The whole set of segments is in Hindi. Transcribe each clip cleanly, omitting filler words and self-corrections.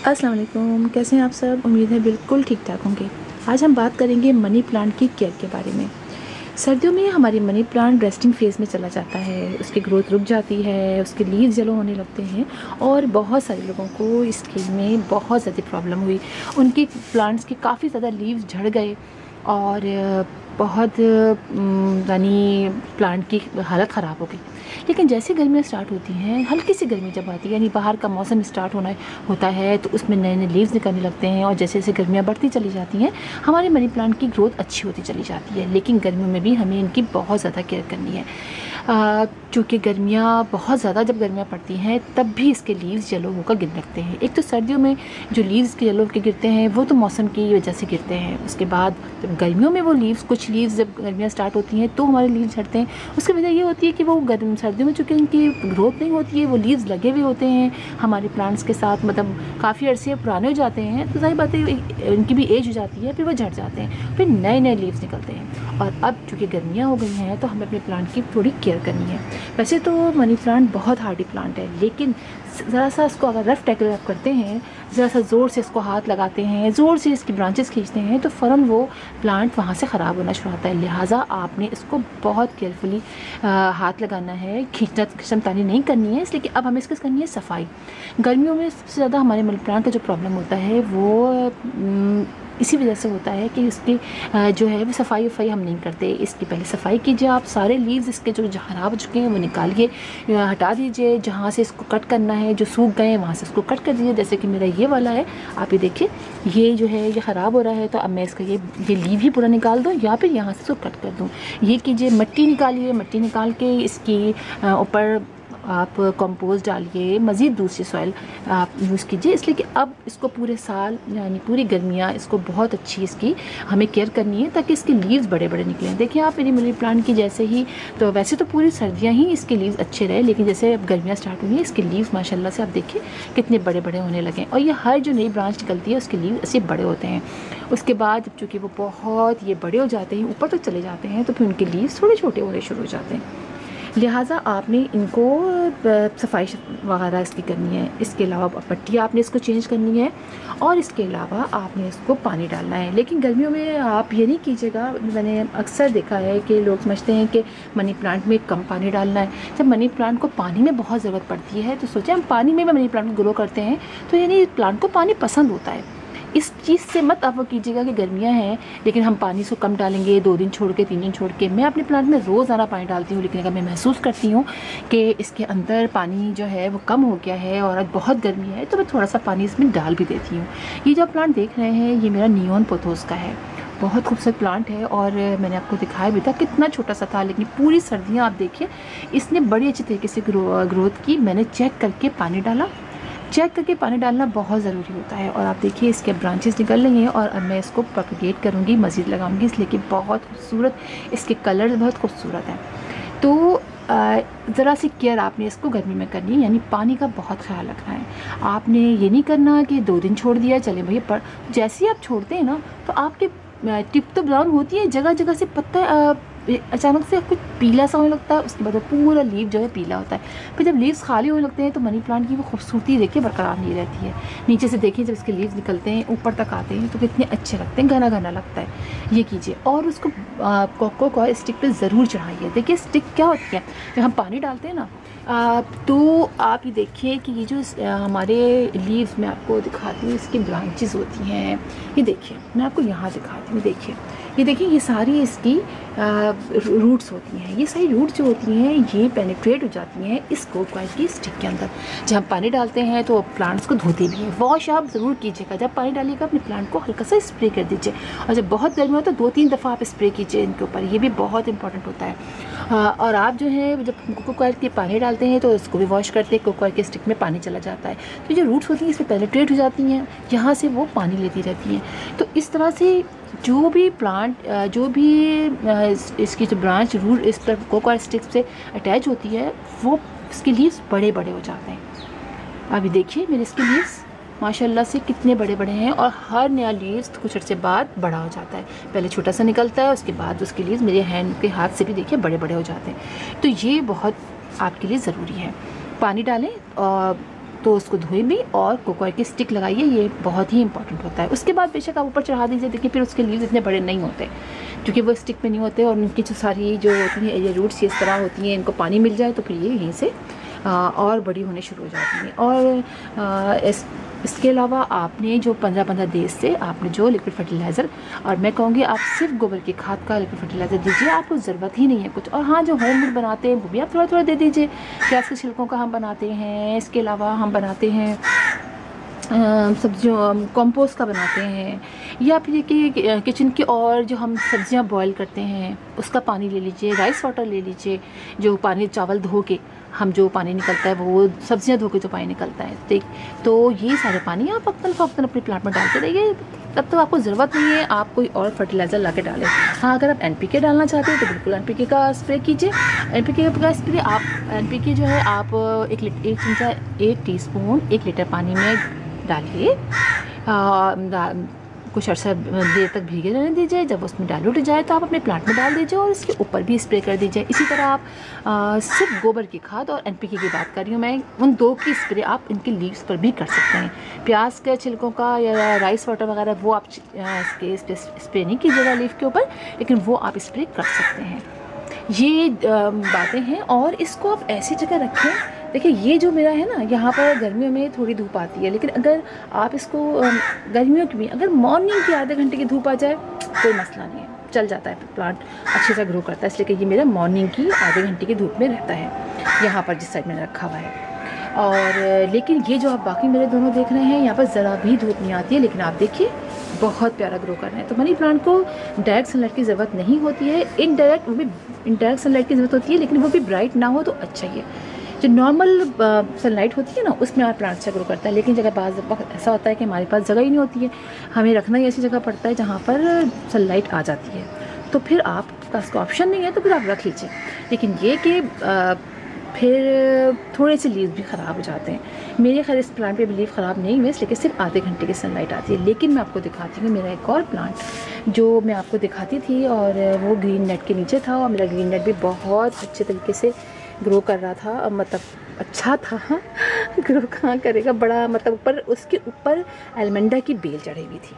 अस्सलाम वालेकुम, कैसे हैं आप सब। उम्मीद है बिल्कुल ठीक ठाक होंगे। आज हम बात करेंगे मनी प्लांट की केयर के बारे में। सर्दियों में हमारी मनी प्लांट रेस्टिंग फेज़ में चला जाता है, उसकी ग्रोथ रुक जाती है, उसके लीव्स येलो होने लगते हैं और बहुत सारे लोगों को इसके में बहुत ज़्यादा प्रॉब्लम हुई। उनके प्लांट्स के काफ़ी ज़्यादा लीव्स झड़ गए और बहुत यानी प्लांट की हालत ख़राब हो गई। लेकिन जैसे गर्मियाँ स्टार्ट होती हैं, हल्की सी गर्मी जब आती है यानी बाहर का मौसम स्टार्ट होता है तो उसमें नए नए लीव्स निकलने लगते हैं और जैसे जैसे गर्मियाँ बढ़ती चली जाती हैं हमारे मनी प्लांट की ग्रोथ अच्छी होती चली जाती है। लेकिन गर्मियों में भी हमें इनकी बहुत ज़्यादा केयर करनी है क्योंकि गर्मियाँ बहुत ज़्यादा जब गर्मियाँ पड़ती हैं तब भी इसके लीव्स येलो होकर गिर लगते हैं। एक तो सर्दियों में जो लीव्स के येलो के गिरते हैं वो तो मौसम की वजह से गिरते हैं। उसके बाद जब गर्मियों में वो लीव्स कुछ लीव्स जब गर्मियाँ स्टार्ट होती हैं तो हमारे लीव्स झड़ते हैं। उसकी वजह ये होती है कि वो सर्दियों में चूँकि इनकी ग्रोथ नहीं होती है, वो लीव्स लगे हुए होते हैं हमारे प्लांट्स के साथ, मतलब काफ़ी अरसे पुराने हो जाते हैं तो जाहिर बात है इनकी भी एज हो जाती है, फिर वो झड़ जाते हैं, फिर नए नए लीव्स निकलते हैं। और अब चूँकि गर्मियाँ हो गई हैं तो हमें अपने प्लांट की थोड़ी केयर करनी है। वैसे तो मनी प्लांट बहुत हार्डी प्लांट है, लेकिन ज़रा सा इसको अगर रफ टैकल आप करते हैं, ज़रा सा ज़ोर से इसको हाथ लगाते हैं, ज़ोर से इसकी ब्रांचेस खींचते हैं तो फ़ौरन वो प्लांट वहाँ से ख़राब होना शुरू होता है। लिहाजा आपने इसको बहुत केयरफुली हाथ लगाना है, खींचना खींचतानी नहीं करनी है। इसलिए कि अब हमें इसकी करनी है सफाई। गर्मियों में सबसे ज़्यादा हमारे मनी प्लांट का जो प्रॉब्लम होता है वो इसी वजह से होता है कि इसकी जो है वो सफाई हम नहीं करते। इसकी पहले सफाई कीजिए आप, सारे लीव्स इसके जो खराब हो चुके हैं वो निकालिए, हटा दीजिए। जहाँ से इसको कट करना है, जो सूख गए हैं वहाँ से इसको कट कर दीजिए। जैसे कि मेरा ये वाला है, आप ये देखिए, ये जो है ये ख़राब हो रहा है तो अब मैं इसका ये लीव ही पूरा निकाल दूँ या फिर यहाँ से इसको कट कर दूँ। ये कीजिए। मिट्टी निकालिए, मिट्टी निकाल के इसकी ऊपर आप कंपोस्ट डालिए, मज़ीद दूसरी सॉइल आप यूज़ कीजिए। इसलिए कि अब इसको पूरे साल यानी पूरी गर्मियाँ इसको बहुत अच्छी इसकी हमें केयर करनी है ताकि इसके लीव्स बड़े बड़े निकलें। देखिए आप मेरी मनी प्लांट की जैसे ही, तो वैसे तो पूरी सर्दियाँ ही इसके लीव्स अच्छे रहे, लेकिन जैसे अब गर्मियाँ स्टार्ट हुई हैं इसके लीव्स माशाल्लाह से आप देखिए कितने बड़े बड़े होने लगे। और ये हर जो नई ब्रांच निकलती है उसके लीव ऐसे बड़े होते हैं। उसके बाद चूँकि वो बहुत ये बड़े हो जाते हैं, ऊपर तक चले जाते हैं, तो फिर उनके लीव्स थोड़े छोटे होने शुरू हो जाते हैं। लिहाजा आपने इनको सफाई वगैरह इसकी करनी है। इसके अलावा पट्टी आपने इसको चेंज करनी है और इसके अलावा आपने इसको पानी डालना है। लेकिन गर्मियों में आप ये नहीं कीजिएगा, मैंने अक्सर देखा है कि लोग समझते हैं कि मनी प्लांट में कम पानी डालना है। जब मनी प्लांट को पानी में बहुत ज़रूरत पड़ती है तो सोचें हम पानी में मनी प्लांट को ग्रो करते हैं तो यानी प्लांट को पानी पसंद होता है। इस चीज़ से मत आप कीजिएगा कि गर्मियाँ हैं लेकिन हम पानी से कम डालेंगे, 2 दिन छोड़ के 3 दिन छोड़ के। मैं अपने प्लांट में रोज़ाना पानी डालती हूँ, लेकिन अगर मैं महसूस करती हूँ कि इसके अंदर पानी जो है वो कम हो गया है और आज बहुत गर्मी है तो मैं थोड़ा सा पानी इसमें डाल भी देती हूँ। ये जो प्लांट देख रहे हैं ये मेरा नियॉन पोथोस का है, बहुत खूबसूरत प्लांट है और मैंने आपको दिखाया भी था कितना छोटा सा था, लेकिन पूरी सर्दियाँ आप देखिए इसने बड़ी अच्छी तरीके से ग्रोथ की। मैंने चेक करके पानी डाला, चेक करके पानी डालना बहुत ज़रूरी होता है। और आप देखिए इसके ब्रांचेस निकल रही हैं और अब मैं इसको प्रोपेगेट करूँगी, मज़ीद लगाऊंगी, इसलिए कि बहुत खूबसूरत इसके कलर बहुत खूबसूरत हैं। तो ज़रा सी केयर आपने इसको गर्मी में करनी है, यानी पानी का बहुत ख्याल रखना है। आपने ये नहीं करना कि 2 दिन छोड़ दिया चले भैया, पर जैसे ही आप छोड़ते हैं ना तो आपके टिप तो ब्राउन होती है, जगह जगह से पत्ता अचानक से कुछ पीला सा होने लगता है। उसके बाद वो पूरा लीव जो है पीला होता है। फिर जब लीव्स खाली होने लगते हैं तो मनी प्लांट की वो खूबसूरती देखिए बरकरार नहीं रहती है। नीचे से देखिए जब इसके लीव्स निकलते हैं ऊपर तक आते हैं तो कितने अच्छे लगते हैं, घना घना लगता है। ये कीजिए और उसको कोको को स्टिक पे ज़रूर चढ़ाइए। देखिए स्टिक क्या होती है, जब हम पानी डालते हैं ना तो आप ये देखिए कि ये जो हमारे लीव्स में आपको दिखाती हूँ इसकी ब्रांचेस होती हैं। ये देखिए मैं आपको यहाँ दिखाती हूँ, ये देखिए ये सारी इसकी रूट्स होती हैं। ये सारी रूट्स जो होती हैं ये पेनिट्रेट हो जाती हैं इस कोकोआ की स्टिक के अंदर। जब हम पानी डालते हैं तो प्लांट्स को धोते भी हैं। वॉश आप ज़रूर कीजिएगा, जब पानी डालिएगा अपने प्लांट को हल्का सा स्प्रे कर दीजिए और जब बहुत गर्मी हो तो 2-3 दफ़ा आप स्प्रे कीजिए इनके ऊपर, ये भी बहुत इंपॉर्टेंट होता है। और आप जो है जब कोकोआ के पानी डालते हैं तो इसको भी वॉश करते हैं, कोकोआ के स्टिक में पानी चला जाता है तो जो रूट्स होती हैं इसमें पेनिट्रेट हो जाती हैं, यहाँ से वो पानी लेती रहती हैं। तो इस तरह से जो भी प्लांट जो भी इसकी जो ब्रांच रूट इस पर कोकोआ स्टिक से अटैच होती है वो इसके लीव्स बड़े बड़े हो जाते हैं। अभी देखिए मेरे इसके लीव्स माशाल्लाह से कितने बड़े बड़े हैं और हर नया लीव्स कुछ अर्से बाद बड़ा हो जाता है। पहले छोटा सा निकलता है, उसके बाद उसके लीव्स मेरे हैंड के हाथ से भी देखिए बड़े बड़े हो जाते हैं। तो ये बहुत आपके लिए ज़रूरी है। पानी डालें और तो उसको धोए भी और कोकोआ की स्टिक लगाइए, ये बहुत ही इंपॉर्टेंट होता है। उसके बाद बेशक आप ऊपर चढ़ा दीजिए। देखिए फिर उसके लीव्स इतने बड़े नहीं होते क्योंकि वो स्टिक में नहीं होते, और उनकी जो सारी जो होती हैं ये रूट्स इस तरह होती हैं, इनको पानी मिल जाए तो फिर ये यहीं से और बड़ी होने शुरू हो जाती हैं। और इसके अलावा आपने जो 15-15 डेज से आपने जो लिक्विड फर्टिलाइज़र, और मैं कहूँगी आप सिर्फ गोबर की खाद का लिक्विड फर्टिलाइज़र दीजिए, आपको ज़रूरत ही नहीं है कुछ। और हाँ, जो होममेड बनाते हैं वो भी आप थोड़ा थोड़ा दे दीजिए। प्याज के छिलकों का हम बनाते हैं, इसके अलावा हम बनाते हैं सब्जियों कंपोस्ट का बनाते हैं, या फिर कि किचन की और जो हम सब्जियां बॉईल करते हैं उसका पानी ले लीजिए, राइस वाटर ले लीजिए, जो पानी चावल धो के हम जो पानी निकलता है वो सब्जियां धो के जो पानी निकलता है, ठीक। तो ये सारे पानी आप वक्तन अपने प्लांट में डालते रहिए, तब तो आपको ज़रूरत नहीं है आप कोई और फर्टिलाइज़र ला के डालें। हाँ, अगर आप NPK डालना चाहते हैं तो बिल्कुल NPK का स्प्रे कीजिए। NPK का स्प्रे आप NPK जो है आप 1 टीस्पून 1 लीटर पानी में डालिए, कुछ अर्सा देर तक भीगे रहने दीजिए। जब उसमें डाइल्यूट हो जाए तो आप अपने प्लांट में डाल दीजिए और इसके ऊपर भी स्प्रे कर दीजिए। इसी तरह आप सिर्फ गोबर की खाद और NPK की बात कर रही हूँ मैं, उन दो की स्प्रे आप इनके लीव्स पर भी कर सकते हैं। प्याज के छिलकों का या राइस वाटर वगैरह वो आप इसके स्प्रे नहीं कीजिएगा लीफ के ऊपर, लेकिन वो आप स्प्रे कर सकते हैं। ये बातें हैं। और इसको आप ऐसी जगह रखें, देखिए ये जो मेरा है ना, यहाँ पर गर्मियों में थोड़ी धूप आती है, लेकिन अगर आप इसको गर्मियों की भी अगर मॉर्निंग के आधे घंटे की धूप आ जाए कोई मसला नहीं है, चल जाता है, प्लांट अच्छे से ग्रो करता है। इसलिए कि ये मेरा मॉर्निंग की आधे घंटे की धूप में रहता है यहाँ पर जिस साइड मैंने रखा हुआ है। और लेकिन ये जो आप बाकी मेरे दोनों देख रहे हैं, यहाँ पर ज़रा भी धूप नहीं आती है, लेकिन आप देखिए बहुत प्यारा ग्रो कर रहे हैं। तो मनी प्लांट को डायरेक्ट सनलाइट की ज़रूरत नहीं होती है, इनडायरेक्ट सनलाइट की ज़रूरत होती है, लेकिन वो भी ब्राइट ना हो तो अच्छा ही है। जो नॉर्मल सनलाइट होती है ना, उसमें हमारा प्लांट अच्छा ग्रो करता है। लेकिन जगह बाज़ वक्त ऐसा होता है कि हमारे पास जगह ही नहीं होती है, हमें रखना ही ऐसी जगह पड़ता है जहाँ पर सनलाइट आ जाती है, तो फिर आपका इसका ऑप्शन नहीं है तो फिर आप रख लीजिए। लेकिन ये कि फिर थोड़े से लीव्स भी ख़राब हो जाते हैं। मेरे खैर इस प्लांट पे भी लीव ख़राब नहीं हुए, इसलिए कि सिर्फ आधे घंटे की सनलाइट आती है। लेकिन मैं आपको दिखाती हूँ मेरा एक और प्लांट जो मैं आपको दिखाती थी, और वो ग्रीन नेट के नीचे था, और मेरा ग्रीन नेट भी बहुत अच्छे तरीके से ग्रो कर रहा था, मतलब अच्छा था। ग्रो कहाँ करेगा, बड़ा मतलब ऊपर उसके ऊपर एलमंडा की बेल चढ़ी हुई थी,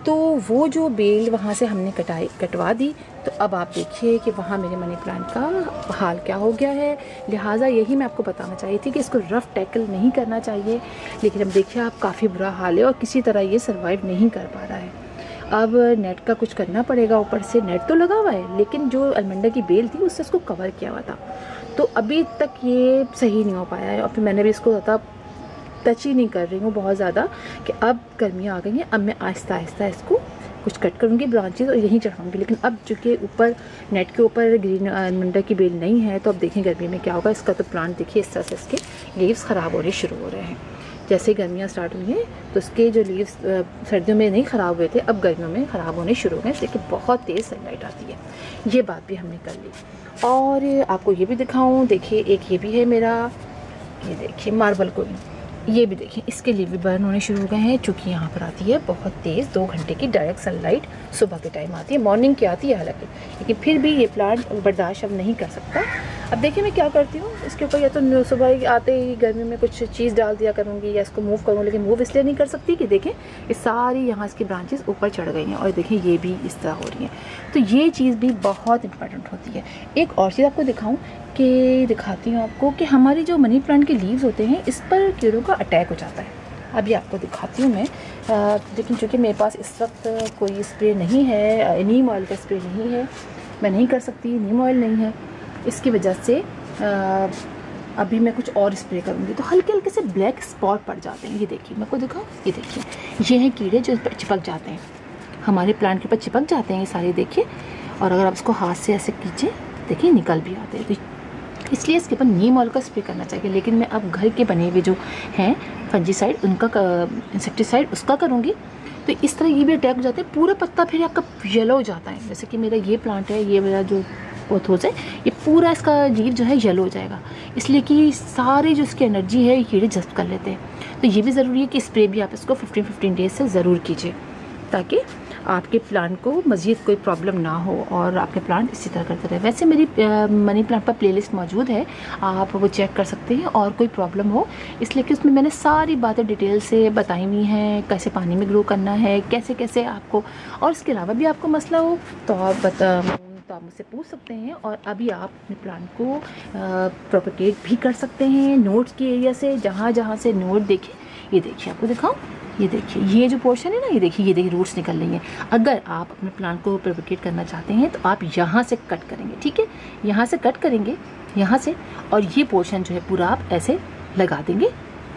तो वो जो बेल वहाँ से हमने कटवा दी। तो अब आप देखिए कि वहाँ मेरे मनी प्लांट का हाल क्या हो गया है। लिहाजा यही मैं आपको बताना चाहिए थी कि इसको रफ़ टैकल नहीं करना चाहिए, लेकिन अब देखिए आप काफ़ी बुरा हाल है और किसी तरह ये सर्वाइव नहीं कर पा रहा है। अब नेट का कुछ करना पड़ेगा, ऊपर से नेट तो लगा हुआ है लेकिन जो अलमंडा की बेल थी उससे इसको कवर किया हुआ था, तो अभी तक ये सही नहीं हो पाया है। और फिर मैंने भी इसको ज़्यादा टच ही नहीं कर रही हूँ बहुत ज़्यादा, कि अब गर्मियाँ आ गई हैं, अब मैं आहिस्ता आहिस्ता इसको कुछ कट करूँगी ब्रांचेस और यहीं चढ़ाऊँगी। लेकिन अब चूँकि ऊपर नेट के ऊपर ग्रीन अलमंडा की बेल नहीं है, तो अब देखें गर्मी में क्या होगा इसका। तो प्लांट देखिए इस तरह से इसके लीव्स ख़राब होने शुरू हो रहे हैं। जैसे गर्मियाँ स्टार्ट हुई हैं तो उसके जो लीव्स सर्दियों में नहीं ख़राब हुए थे, अब गर्मियों में ख़राब होने शुरू हो गए, इसलिए कि बहुत तेज़ सनलाइट आती है। ये बात भी हमने कर ली। और आपको ये भी दिखाऊं, देखिए एक ये भी है मेरा, ये देखिए मार्बल कोइन, ये भी देखिए इसके लिए भी बर्न होने शुरू हो गए हैं, चूँकि यहाँ पर आती है बहुत तेज़ 2 घंटे की डायरेक्ट सनलाइट, सुबह के टाइम आती है, मॉर्निंग की आती है हालांकि, लेकिन फिर भी ये प्लांट बर्दाश्त अब नहीं कर सकता। अब देखिए मैं क्या करती हूँ इसके ऊपर, या तो सुबह आते ही गर्मी में कुछ चीज़ डाल दिया करूँगी या इसको मूव करूँ, लेकिन मूव इसलिए नहीं कर सकती कि देखें ये सारी यहाँ इसकी ब्रांचेस ऊपर चढ़ गई हैं और देखें ये भी इस तरह हो रही हैं। तो ये चीज़ भी बहुत इंपॉर्टेंट होती है। एक और चीज़ आपको दिखाती हूँ आपको कि हमारी जो मनी प्लांट के लीव्स होते हैं इस पर कीड़ों का अटैक हो जाता है। अभी आपको दिखाती हूँ मैं, लेकिन चूँकि मेरे पास इस वक्त कोई स्प्रे नहीं है, नीम ऑयल का स्प्रे नहीं है, मैं नहीं कर सकती, नीम ऑयल नहीं है, इसकी वजह से अभी मैं कुछ और स्प्रे करूँगी। तो हल्के हल्के से ब्लैक स्पॉट पड़ जाते हैं, ये देखिए मैं आपको दिखाऊँ, ये देखिए ये हैं कीड़े जो इस पर चिपक जाते हैं, हमारे प्लांट के ऊपर चिपक जाते हैं ये सारे, देखिए। और अगर आप इसको हाथ से ऐसे कीजिए देखिए निकल भी आते हैं, तो इसलिए इसके ऊपर नीम ऑयल का स्प्रे करना चाहिए। लेकिन मैं अब घर के बने हुए जो हैं फंजीसाइड, उनका इंसेक्टिसाइड उसका करूँगी। तो इस तरह ये भी अटैक हो जाते हैं, पूरा पत्ता फिर आपका येलो हो जाता है। जैसे कि मेरा ये प्लांट है, ये मेरा जो पोथोस है, ये पूरा इसका लीव जो है येलो हो जाएगा, इसलिए कि सारी जो इसकी एनर्जी है ये कीड़े जब्त कर लेते हैं। तो ये भी ज़रूरी है कि स्प्रे भी आप इसको 15-15 डेज से ज़रूर कीजिए, ताकि आपके प्लांट को मज़ीद कोई प्रॉब्लम ना हो और आपके प्लांट इसी तरह करते रहे। वैसे मेरी मनी प्लांट पर प्लेलिस्ट मौजूद है, आप वो चेक कर सकते हैं। और कोई प्रॉब्लम हो इसलिए कि उसमें मैंने सारी बातें डिटेल से बताई हुई हैं, कैसे पानी में ग्रो करना है, कैसे कैसे आपको, और इसके अलावा भी आपको मसला हो तो आप मुझसे पूछ सकते हैं। और अभी आप अपने प्लांट को प्रोपेगेट भी कर सकते हैं नोड्स के एरिया से, जहाँ जहाँ से नोड देखें। ये देखिए, आपको दिखाऊं, ये देखिए ये जो पोर्शन है ना, ये देखिए रूट्स निकल रही हैं। अगर आप अपने प्लांट को प्रोपेगेट करना चाहते हैं तो आप यहाँ से कट करेंगे, ठीक है, यहाँ से कट करेंगे, यहाँ से, और ये पोर्शन जो है पूरा आप ऐसे लगा देंगे।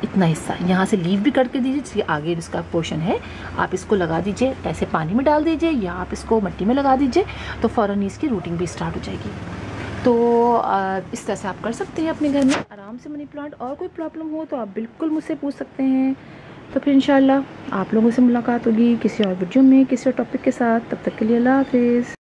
इतना हिस्सा यहाँ से लीव भी कट कर दीजिए, जिसके आगे जिसका पोर्शन है आप इसको लगा दीजिए, ऐसे पानी में डाल दीजिए या आप इसको मिट्टी में लगा दीजिए, तो फ़ौरन इसकी रूटिंग भी स्टार्ट हो जाएगी। तो इस तरह से आप कर सकते हैं अपने घर में आराम से मनी प्लांट। और कोई प्रॉब्लम हो तो आप बिल्कुल मुझसे पूछ सकते हैं। तो फिर इंशाल्लाह आप लोगों से मुलाकात होगी किसी और वीडियो में किसी और टॉपिक के साथ। तब तक के लिए अल्लाह हाफिज़।